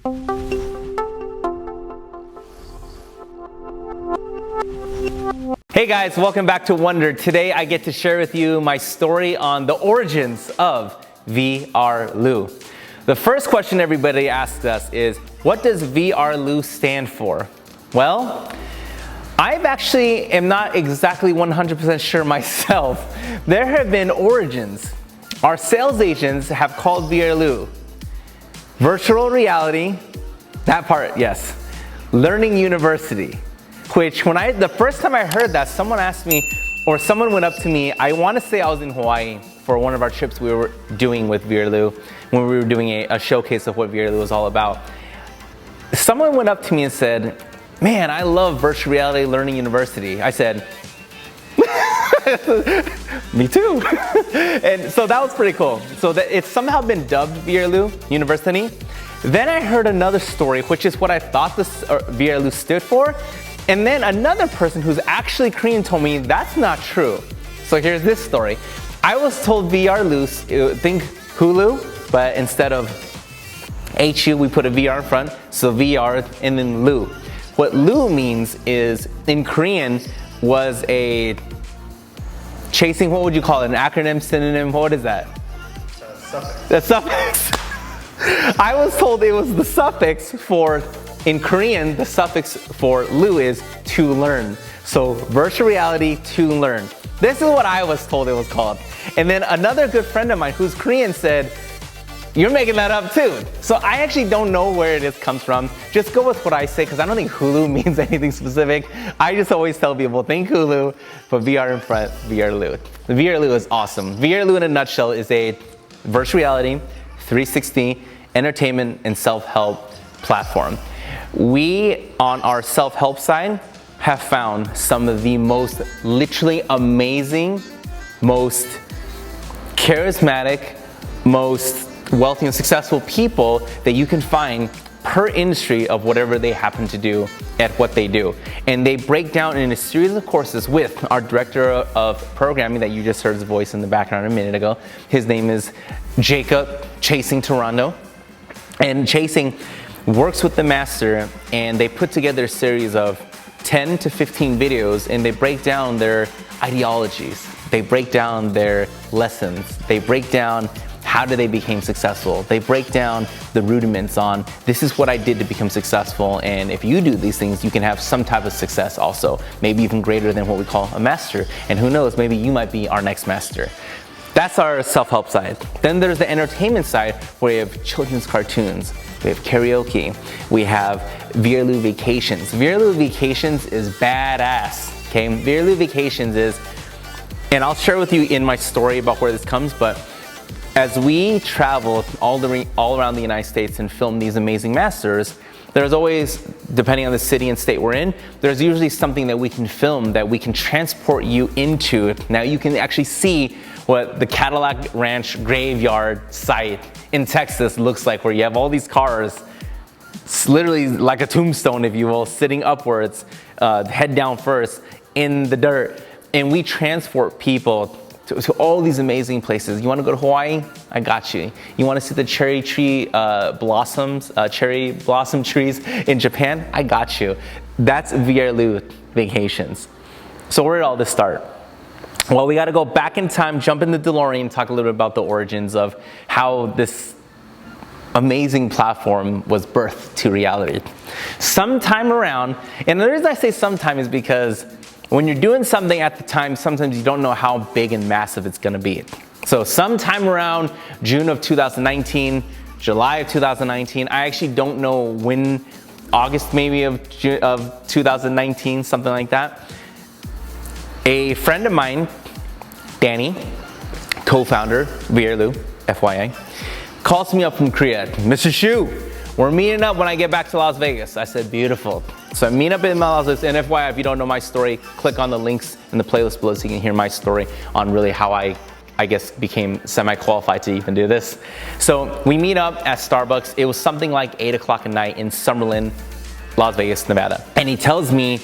Hey guys, welcome back to Wonder. Today I get to share with you my story on the origins of VRLU. The first question everybody asks us is, what does VRLU stand for? Well, I actually am not exactly 100% sure myself. There have been origins. Our sales agents have called VRLU virtual reality, that part, yes, learning university. Which the first time I heard that, someone asked me, or someone went up to me, I want to say I was in Hawaii for one of our trips we were doing with VRLU, when we were doing a showcase of what VRLU was all about. Someone went up to me and said, man, I love virtual reality learning university. I said, me too. And so that was pretty cool. So that it's somehow been dubbed VRLU University. Then I heard another story, which is what I thought this VRLU stood for. And then another person who's actually Korean told me that's not true. So here's this story. I was told VRLU, think Hulu, but instead of HU, we put a VR in front. So VR and then Lu. What Lu means is, in Korean, was a chasing, what would you call it? An acronym, synonym, what is that? Suffix. The suffix. I was told it was the suffix for, in Korean, the suffix for Lu is to learn. So virtual reality to learn. This is what I was told it was called. And then another good friend of mine who's Korean said, you're making that up too. So I actually don't know where it comes from. Just go with what I say, because I don't think Hulu means anything specific. I just always tell people, think Hulu, put VR in front, VRLU. VRLU is awesome. VRLU in a nutshell is a virtual reality, 360, entertainment, and self-help platform. We, on our self-help side, have found some of the most literally amazing, most charismatic, most wealthy and successful people that you can find per industry of whatever they happen to do at what they do. And they break down in a series of courses with our director of programming that you just heard his voice in the background a minute ago. His name is Jacob Chasing Toronto. And Chasing works with the master, and they put together a series of 10 to 15 videos, and they break down their ideologies. They break down their lessons. They break down how do they become successful. They break down the rudiments on, this is what I did to become successful, and if you do these things, you can have some type of success also, maybe even greater than what we call a master. And who knows, maybe you might be our next master. That's our self-help side. Then there's the entertainment side, where we have children's cartoons, we have karaoke, we have VRLU Vacations. VRLU Vacations is badass, okay? VRLU Vacations is, and I'll share with you in my story about where this comes, but as we travel all around the United States and film these amazing masters, there's always, depending on the city and state we're in, there's usually something that we can film that we can transport you into. Now you can actually see what the Cadillac Ranch graveyard site in Texas looks like, where you have all these cars, it's literally like a tombstone, if you will, sitting upwards, head down first, in the dirt. And we transport people to all these amazing places. You want to go to Hawaii? I got you. You want to see the cherry tree blossoms, cherry blossom trees in Japan? I got you. That's VRLU Vacations. So where did all this start? Well, we got to go back in time, jump in the DeLorean, talk a little bit about the origins of how this amazing platform was birthed to reality. Sometime around, and the reason I say sometime is because when you're doing something at the time, sometimes you don't know how big and massive it's going to be. So sometime around June of 2019, July of 2019, I actually don't know when, August maybe of 2019, something like that. A friend of mine, Danny, co-founder, VRLU, FYI, calls me up from Korea. Mr. Shu, we're meeting up when I get back to Las Vegas. I said, beautiful. So I meet up in Las Vegas, and FYI, if you don't know my story, click on the links in the playlist below so you can hear my story on really how I guess became semi-qualified to even do this. So we meet up at Starbucks. It was something like 8 o'clock at night in Summerlin, Las Vegas, Nevada. And he tells me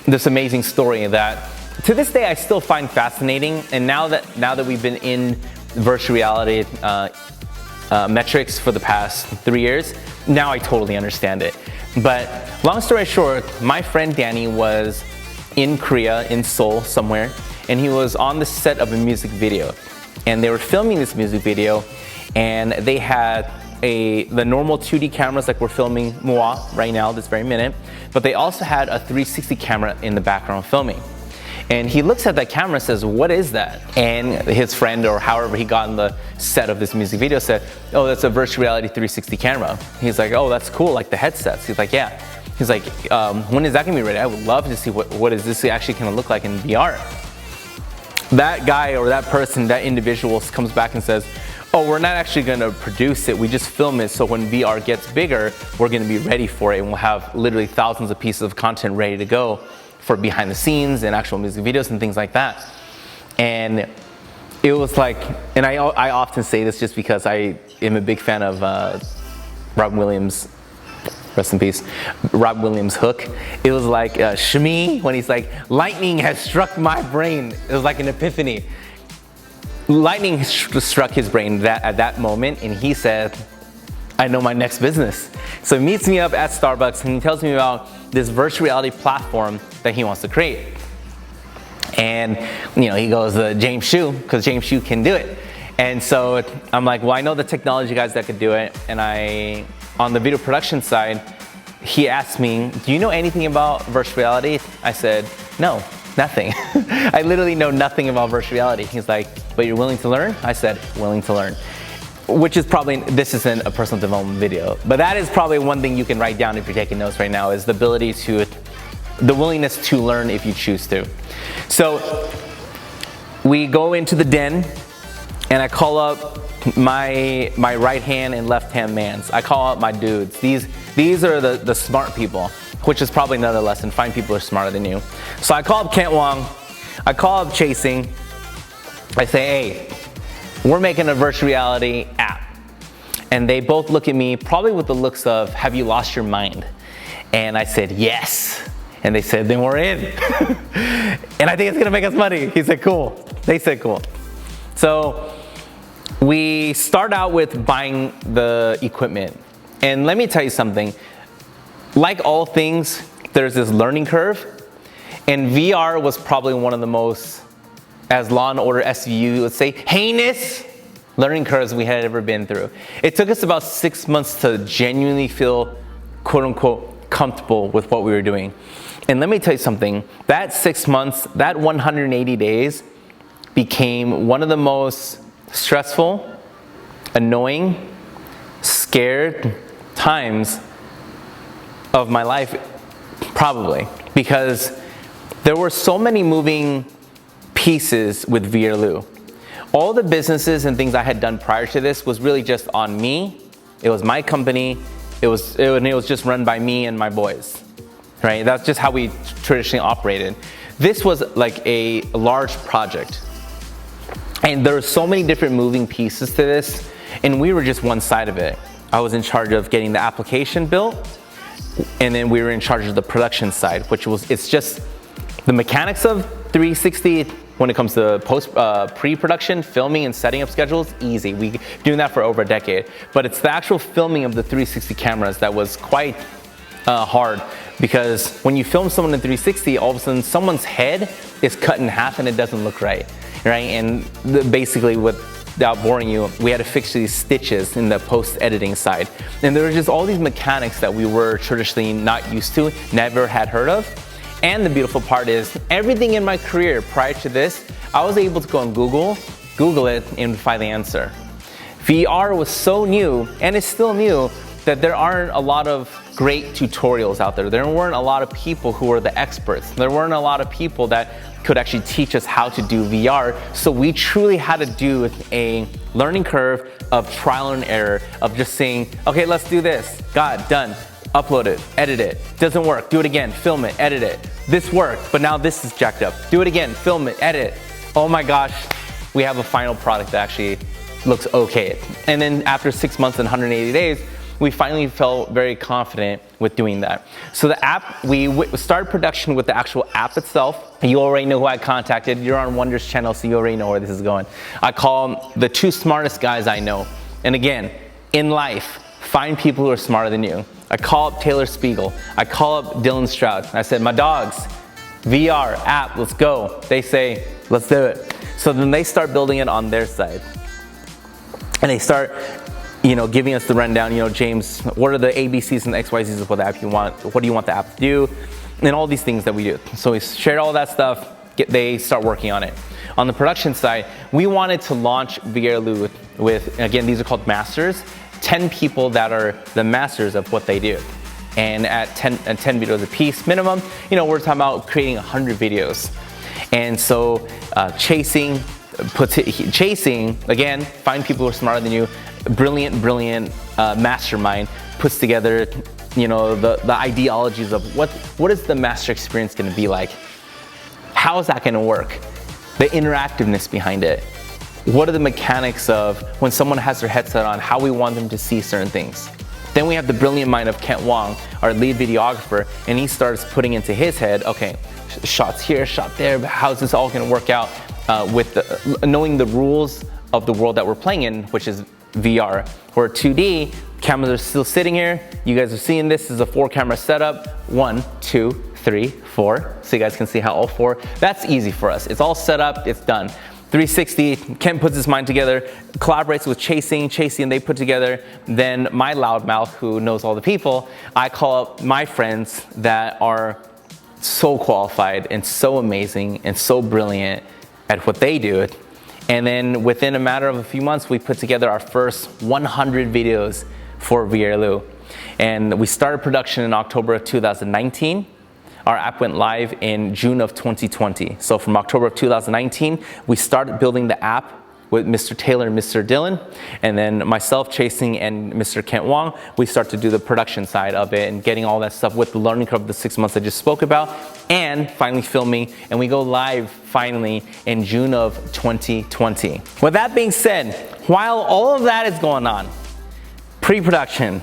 this amazing story that to this day I still find fascinating. And now that we've been in virtual reality metrics for the past 3 years. Now I totally understand it. But long story short, my friend Danny was in Korea, in Seoul somewhere, and he was on the set of a music video. And they were filming this music video, and they had the normal 2D cameras like we're filming moi right now, this very minute, but they also had a 360 camera in the background filming. And he looks at that camera and says, "What is that?" And his friend, or however he got on the set of this music video, said, "Oh, that's a virtual reality 360 camera." He's like, "Oh, that's cool, like the headsets." He's like, "Yeah." He's like, "When is that gonna be ready? I would love to see what is this actually gonna look like in VR." That guy or that person, that individual comes back and says, "Oh, we're not actually gonna produce it, we just film it, so when VR gets bigger, we're gonna be ready for it, and we'll have literally thousands of pieces of content ready to go for behind the scenes and actual music videos and things like that." And it was like, and I often say this just because I am a big fan of Rob Williams, rest in peace, Rob Williams' hook. It was like Shmi, when he's like, "Lightning has struck my brain." It was like an epiphany. Lightning struck his brain at that moment, and he said, "I know my next business." So he meets me up at Starbucks and he tells me about this virtual reality platform that he wants to create. And he goes, James Hsu, because James Hsu can do it. And so I'm like, well, I know the technology guys that could do it. And on the video production side, he asked me, "Do you know anything about virtual reality?" I said, "No, nothing." I literally know nothing about virtual reality. He's like, "But you're willing to learn?" I said, "Willing to learn." Which is probably, this isn't a personal development video, but that is probably one thing you can write down if you're taking notes right now, is the willingness to learn if you choose to. So we go into the den, and I call up my right hand and left hand mans. I call up my dudes. These are the smart people, which is probably another lesson. Find people who are smarter than you. So I call up Kent Wong. I call up Chasing. I say, "Hey, we're making a virtual reality app." And they both look at me probably with the looks of, "Have you lost your mind?" And I said, "Yes." And they said, "Then we're in." "And I think it's gonna make us money." He said, "Cool." They said, "Cool." So we start out with buying the equipment. And let me tell you something. Like all things, there's this learning curve. And VR was probably one of the most, as Law and Order SVU would say, heinous learning curves we had ever been through. It took us about 6 months to genuinely feel, quote unquote, comfortable with what we were doing. And let me tell you something, that 6 months, that 180 days became one of the most stressful, annoying, scared times of my life, probably, because there were so many moving pieces with VRLU. All the businesses and things I had done prior to this was really just on me. It was my company. It was just run by me and my boys, right? That's just how we traditionally operated. This was like a large project. And there were so many different moving pieces to this, and we were just one side of it. I was in charge of getting the application built, and then we were in charge of the production side, it's just the mechanics of 360 when it comes to pre-production, filming and setting up schedules, easy. We've been doing that for over a decade. But it's the actual filming of the 360 cameras that was quite hard, because when you film someone in 360, all of a sudden someone's head is cut in half and it doesn't look right? And basically, without boring you, we had to fix these stitches in the post-editing side. And there were just all these mechanics that we were traditionally not used to, never had heard of. And the beautiful part is, everything in my career prior to this, I was able to go on Google it, and find the answer. VR was so new, and it's still new, that there aren't a lot of great tutorials out there. There weren't a lot of people who were the experts. There weren't a lot of people that could actually teach us how to do VR. So we truly had to do a learning curve of trial and error, of just saying, okay, let's do this. Got it, done. Upload it, edit it. Doesn't work, do it again, film it, edit it. This worked, but now this is jacked up. Do it again, film it, edit it. Oh my gosh, we have a final product that actually looks okay. And then after 6 months and 180 days, we finally felt very confident with doing that. So the app, we started production with the actual app itself. You already know who I contacted. You're on Wonders channel, so you already know where this is going. I call the two smartest guys I know. And again, in life, find people who are smarter than you. I call up Taylor Spiegel. I call up Dylan Stroud. I said, my dogs, VR app, let's go. They say, let's do it. So then they start building it on their side. And they start, giving us the rundown, James, what are the ABCs and XYZs of what the app you want? What do you want the app to do? And all these things that we do. So we shared all that stuff. They start working on it. On the production side, we wanted to launch VRLU with, again, these are called masters, 10 people that are the masters of what they do. And at 10 videos a piece minimum, we're talking about creating 100 videos. And so chasing, again, find people who are smarter than you, brilliant mastermind puts together, the ideologies of what is the master experience going to be like? How is that going to work? The interactiveness behind it. What are the mechanics of when someone has their headset on, how we want them to see certain things? Then we have the brilliant mind of Kent Wong, our lead videographer, and he starts putting into his head, okay, shots here, shot there, how's this all gonna work out with knowing the rules of the world that we're playing in, which is VR. Where 2D, cameras are still sitting here, you guys are seeing this is a 4-camera setup, 1, 2, 3, 4, so you guys can see how all 4, that's easy for us. It's all set up, it's done. 360, Ken puts his mind together, collaborates with Chasing, and they put together. Then my loudmouth, who knows all the people, I call up my friends that are so qualified and so amazing and so brilliant at what they do. And then within a matter of a few months, we put together our first 100 videos for VRLU. And we started production in October of 2019. Our app went live in June of 2020. So from October of 2019, we started building the app with Mr. Taylor and Mr. Dylan. And then myself, Chasing, and Mr. Kent Wong, we start to do the production side of it and getting all that stuff with the learning curve of the 6 months I just spoke about, and finally filming. And we go live finally in June of 2020. With that being said, while all of that is going on, pre-production,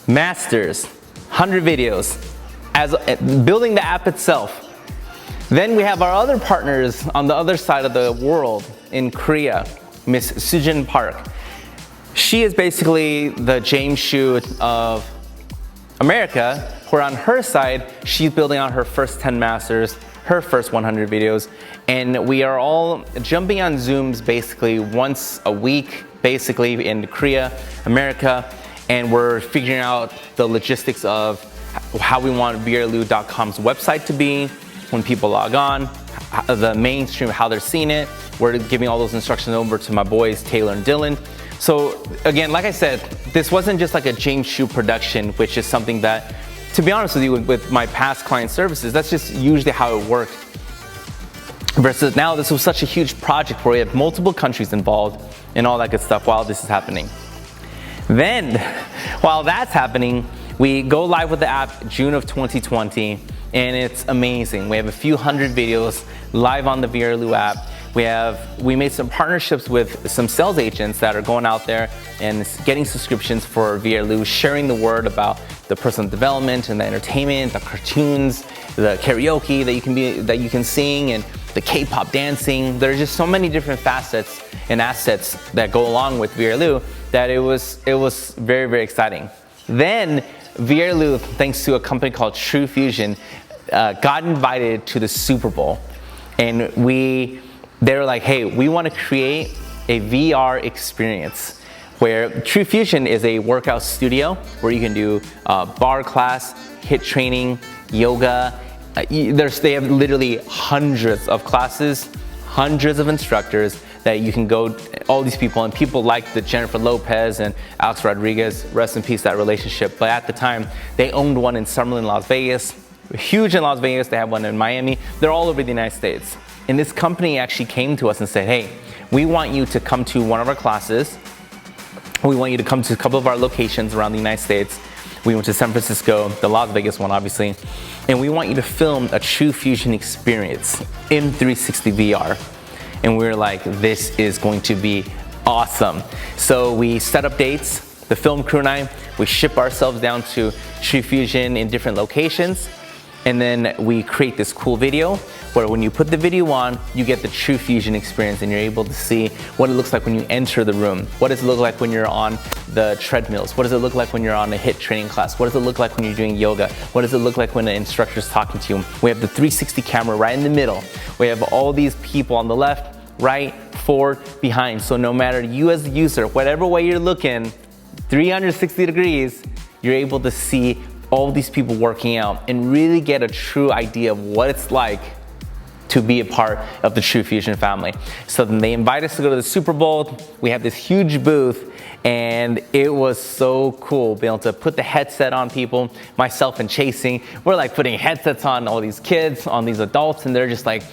masters, 100 videos, as building the app itself. Then we have our other partners on the other side of the world in Korea, Miss Sujin Park. She is basically the James Shu of America, where on her side, she's building out her first 10 masters, her first 100 videos, and we are all jumping on Zooms basically once a week, basically in Korea, America, and we're figuring out the logistics of how we want VRLU.com's website to be when people log on, the mainstream, how they're seeing it. We're giving all those instructions over to my boys, Taylor and Dylan. So again, like I said, this wasn't just like a James Shu production, which is something that, to be honest with you, with my past client services, that's just usually how it worked. Versus now, this was such a huge project where we had multiple countries involved and all that good stuff while this is happening. Then, while that's happening, we go live with the app June of 2020, and it's amazing. We have a few hundred videos live on the VRLU app. We made some partnerships with some sales agents that are going out there and getting subscriptions for VRLU, sharing the word about the personal development and the entertainment, the cartoons, the karaoke that you can sing, and the K-pop dancing. There's just so many different facets and assets that go along with VRLU that it was very, very exciting. Then VRLU, thanks to a company called True Fusion, got invited to the Super Bowl. And they were like, hey, we want to create a VR experience where True Fusion is a workout studio where you can do bar class, HIIT training, yoga. They have literally hundreds of classes, hundreds of instructors that you can go, all these people, and people like the Jennifer Lopez and Alex Rodriguez, rest in peace, that relationship. But at the time, they owned one in Summerlin, Las Vegas, huge in Las Vegas, they have one in Miami, they're all over the United States. And this company actually came to us and said, hey, we want you to come to one of our classes, we want you to come to a couple of our locations around the United States. We went to San Francisco, the Las Vegas one obviously, and we want you to film a True Fusion experience in 360 VR. And we were like, this is going to be awesome. So we set up dates, the film crew and I, we ship ourselves down to True Fusion in different locations. And then we create this cool video where when you put the video on, you get the TrueFusion experience and you're able to see what it looks like when you enter the room. What does it look like when you're on the treadmills? What does it look like when you're on a HIIT training class? What does it look like when you're doing yoga? What does it look like when an instructor is talking to you? We have the 360 camera right in the middle. We have all these people on the left, right, forward, behind. So no matter you as the user, whatever way you're looking, 360 degrees, you're able to see all these people working out and really get a true idea of what it's like to be a part of the TrueFusion family. So then they invite us to go to the Super Bowl. We have this huge booth and it was so cool being able to put the headset on people, myself and Chasing. We're like putting headsets on all these kids, on these adults, and they're just like,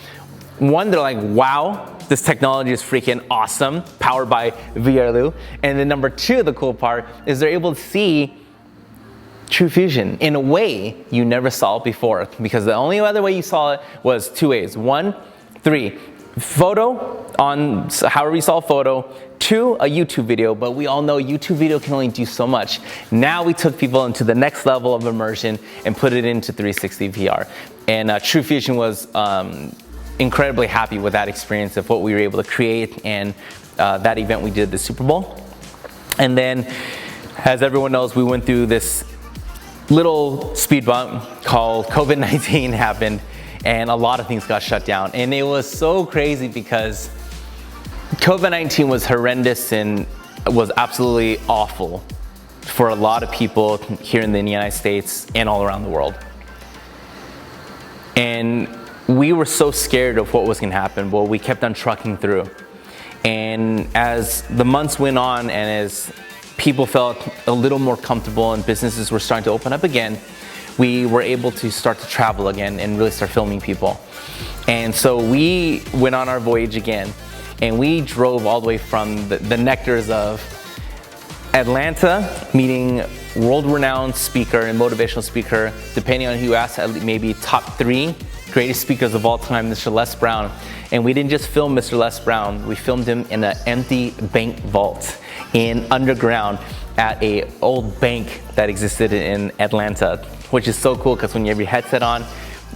one, they're like, wow, this technology is freaking awesome, powered by VRLU. And then number two, the cool part is they're able to see TrueFusion in a way you never saw it before, because the only other way you saw it was two ways. One, photo on however you saw a photo. Two, a YouTube video, but we all know YouTube video can only do so much. Now we took people into the next level of immersion and put it into 360 VR. And TrueFusion was incredibly happy with that experience of what we were able to create and that event we did at the Super Bowl. And then, as everyone knows, we went through this little speed bump called COVID-19 happened, and a lot of things got shut down. And it was so crazy because COVID-19 was horrendous and was absolutely awful for a lot of people here in the United States and all around the world. And we were so scared of what was gonna happen, but we kept on trucking through. And as the months went on and as people felt a little more comfortable and businesses were starting to open up again, we were able to start to travel again and really start filming people. And so we went on our voyage again, and we drove all the way from the nectars of Atlanta, meeting world-renowned speaker and motivational speaker, depending on who you ask, maybe top 3 greatest speakers of all time, Mr. Les Brown. And we didn't just film Mr. Les Brown, we filmed him in an empty bank vault underground at a old bank that existed in Atlanta, which is so cool because when you have your headset on,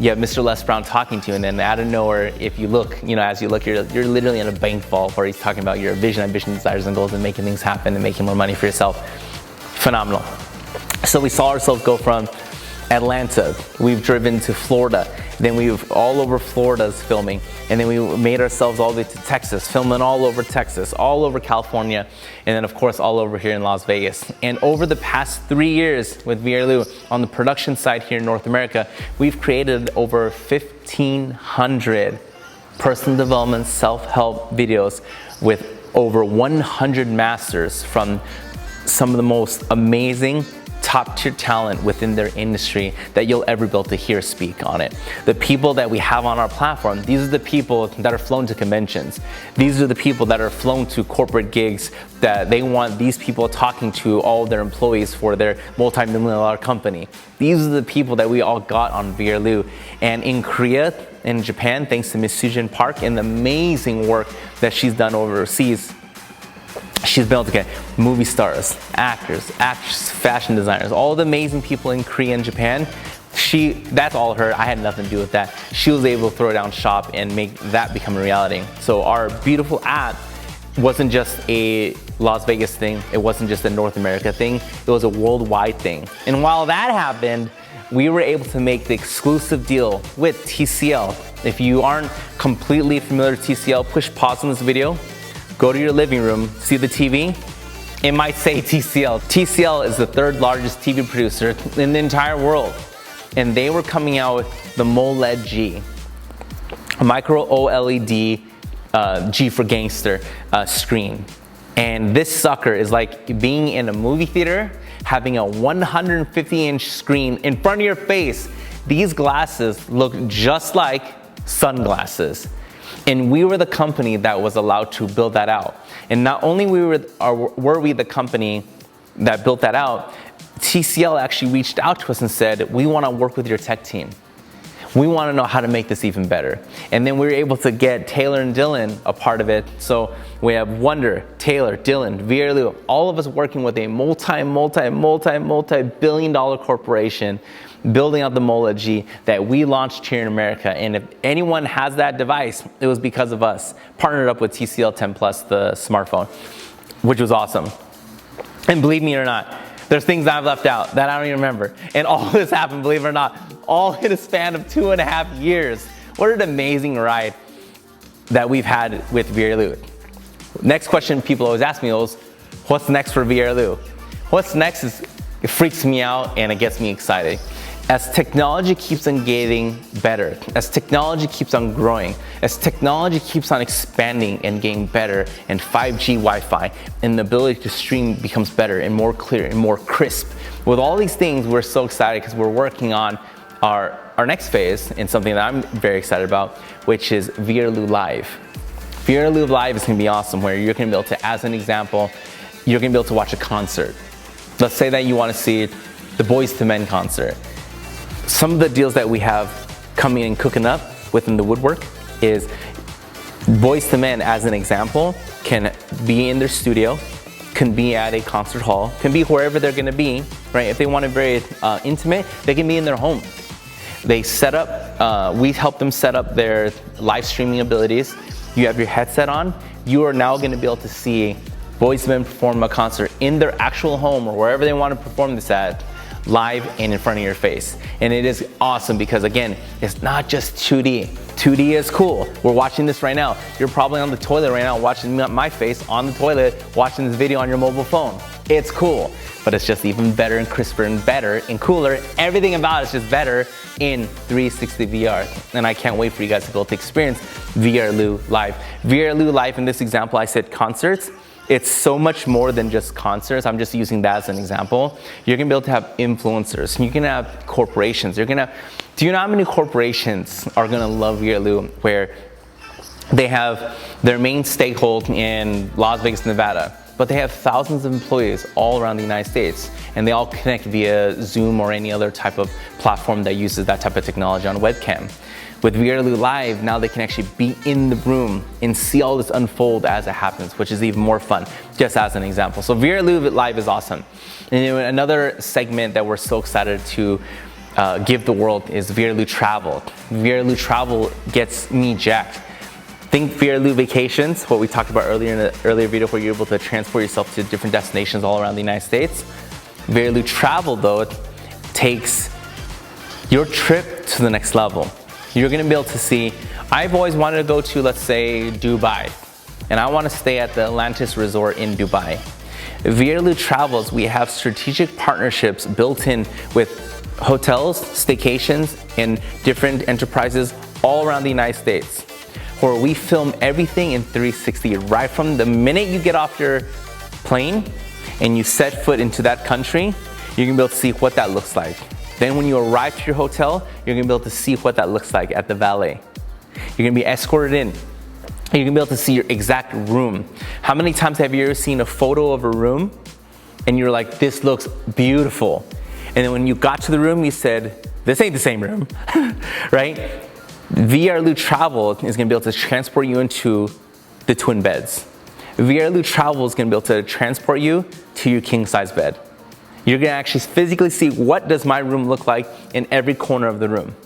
you have Mr. Les Brown talking to you, and then out of nowhere, if you look, as you look, you're literally in a bank vault where he's talking about your vision, ambition, desires, and goals, and making things happen and making more money for yourself. Phenomenal. So we saw ourselves go from Atlanta, we've driven to Florida, then we've all over Florida's filming, and then we made ourselves all the way to Texas, filming all over Texas, all over California, and then of course all over here in Las Vegas. And over the past 3 years with VRLU on the production side here in North America, we've created over 1,500 personal development self-help videos with over 100 masters from some of the most amazing top-tier talent within their industry that you'll ever be able to hear speak on it. The people that we have on our platform, these are the people that are flown to conventions. These are the people that are flown to corporate gigs that they want these people talking to all their employees for their multi-million-dollar company. These are the people that we all got on VRLU. And in Korea, in Japan, thanks to Miss Sujin Park and the amazing work that she's done overseas, she's been able to get movie stars, actors, actresses, fashion designers, all the amazing people in Korea and Japan. That's all her. I had nothing to do with that. She was able to throw down shop and make that become a reality. So our beautiful app wasn't just a Las Vegas thing. It wasn't just a North America thing. It was a worldwide thing. And while that happened, we were able to make the exclusive deal with TCL. If you aren't completely familiar with TCL, push pause on this video. Go to your living room, see the TV, it might say TCL. TCL is the 3rd largest TV producer in the entire world. And they were coming out with the MOLED G, a micro OLED G for gangster screen. And this sucker is like being in a movie theater, having a 150-inch screen in front of your face. These glasses look just like sunglasses. And we were the company that was allowed to build that out. And not only were we the company that built that out, TCL actually reached out to us and said, we want to work with your tech team. We want to know how to make this even better. And then we were able to get Taylor and Dylan a part of it. So we have Wonder, Taylor, Dylan, VRLU, all of us working with a multi-billion-dollar corporation building out the MOLA G that we launched here in America. And if anyone has that device, it was because of us. Partnered up with TCL 10 Plus, the smartphone, which was awesome. And believe me or not, there's things I've left out that I don't even remember. And all this happened, believe it or not, all in a span of 2.5 years. What an amazing ride that we've had with VRLU. Next question people always ask me is, what's next for VRLU? What's next it freaks me out and it gets me excited. As technology keeps on getting better, as technology keeps on growing, as technology keeps on expanding and getting better, and 5G Wi-Fi and the ability to stream becomes better and more clear and more crisp. With all these things, we're so excited because we're working on our next phase and something that I'm very excited about, which is VRLU Live. VRLU Live is going to be awesome, where you're going to be able to, as an example, you're going to be able to watch a concert. Let's say that you want to see the Boyz II Men concert. Some of the deals that we have coming and cooking up within the woodwork is Boyz II Men, as an example, can be in their studio, can be at a concert hall, can be wherever they're going to be, right? If they want it very intimate, they can be in their home. They set up, we help them set up their live streaming abilities. You have your headset on, you are now going to be able to see Boyz II Men perform a concert in their actual home or wherever they want to perform this at, live and in front of your face. And it is awesome because, again, it's not just 2D. 2D is cool. We're watching this right now. You're probably on the toilet right now watching my face on the toilet, watching this video on your mobile phone. It's cool, but it's just even better and crisper and better and cooler. Everything about it's just better in 360 VR. And I can't wait for you guys to be able to experience VRLU Live. VRLU Live, in this example, I said concerts. It's so much more than just concerts. I'm just using that as an example. You're gonna be able to have influencers. You can have corporations. Do you know how many corporations are gonna love VRLU, where they have their main stakeholder in Las Vegas, Nevada, but they have thousands of employees all around the United States, and they all connect via Zoom or any other type of platform that uses that type of technology on webcam. With VRLU Live, now they can actually be in the room and see all this unfold as it happens, which is even more fun, just as an example. So VRLU Live is awesome. And another segment that we're so excited to give the world is VRLU Travel. VRLU Travel gets me jacked. Think VRLU Vacations, what we talked about earlier in the earlier video, where you're able to transport yourself to different destinations all around the United States. VRLU Travel, though, takes your trip to the next level. You're gonna be able to see, I've always wanted to go to, let's say, Dubai, and I wanna stay at the Atlantis Resort in Dubai. VRLU Travels, we have strategic partnerships built in with hotels, staycations, and different enterprises all around the United States, where we film everything in 360, right from the minute you get off your plane and you set foot into that country, you're gonna be able to see what that looks like. Then when you arrive to your hotel, you're gonna be able to see what that looks like at the valet. You're gonna be escorted in. You're gonna be able to see your exact room. How many times have you ever seen a photo of a room and you're like, this looks beautiful? And then when you got to the room, you said, this ain't the same room, right? VRLU Travel is gonna be able to transport you into the twin beds. VRLU Travel is gonna be able to transport you to your king size bed. You're gonna actually physically see, what does my room look like in every corner of the room.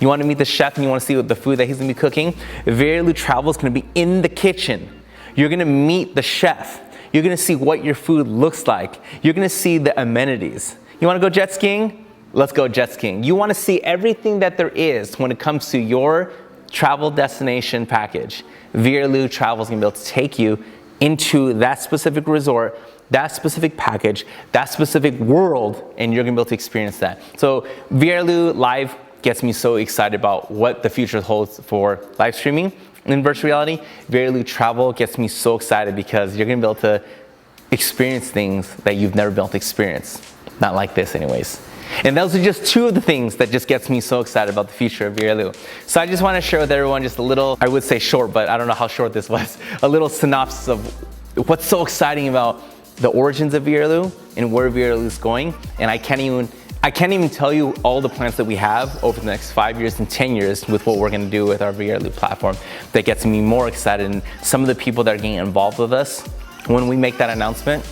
You wanna meet the chef and you wanna see what the food that he's gonna be cooking? VRLU Travel is gonna be in the kitchen. You're gonna meet the chef. You're gonna see what your food looks like. You're gonna see the amenities. You wanna go jet skiing? Let's go jet skiing. You wanna see everything that there is when it comes to your travel destination package. VRLU Travel is gonna be able to take you into that specific resort, that specific package, that specific world, and you're gonna be able to experience that. So VRLU Live gets me so excited about what the future holds for live streaming in virtual reality. VRLU Travel gets me so excited because you're gonna be able to experience things that you've never been able to experience. Not like this anyways. And those are just two of the things that just gets me so excited about the future of VRLU. So I just wanna share with everyone just a little, I would say short, but I don't know how short this was, a little synopsis of what's so exciting about the origins of VRLU and where VRLU is going. And I can't even I can't even tell you all the plans that we have over the next 5 years and 10 years with what we're gonna do with our VR Loop platform that gets me more excited. And some of the people that are getting involved with us, when we make that announcement,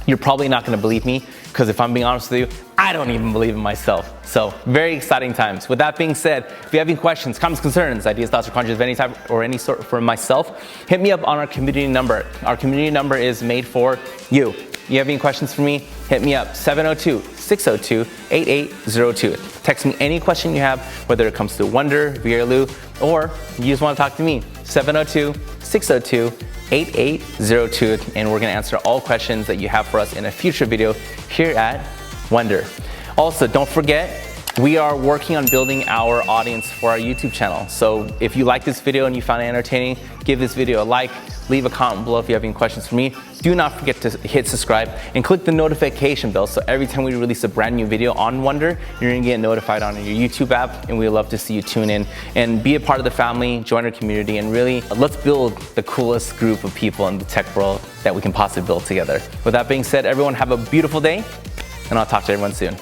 you're probably not gonna believe me, because if I'm being honest with you, I don't even believe in myself. So very exciting times. With that being said, if you have any questions, comments, concerns, ideas, thoughts, or conjures of any type or any sort for myself, hit me up on our community number. Our community number is made for you. You have any questions for me? Hit me up, 702-602-8802. Text me any question you have, whether it comes to Wonder, VR Loop, or you just want to talk to me, 702-602-8802, and we're gonna answer all questions that you have for us in a future video here at Wonder. Also, don't forget, we are working on building our audience for our YouTube channel. So if you like this video and you found it entertaining, give this video a like, leave a comment below if you have any questions for me. Do not forget to hit subscribe and click the notification bell, so every time we release a brand new video on Wonder, you're gonna get notified on your YouTube app, and we'd love to see you tune in and be a part of the family, join our community, and really, let's build the coolest group of people in the tech world that we can possibly build together. With that being said, everyone have a beautiful day, and I'll talk to everyone soon.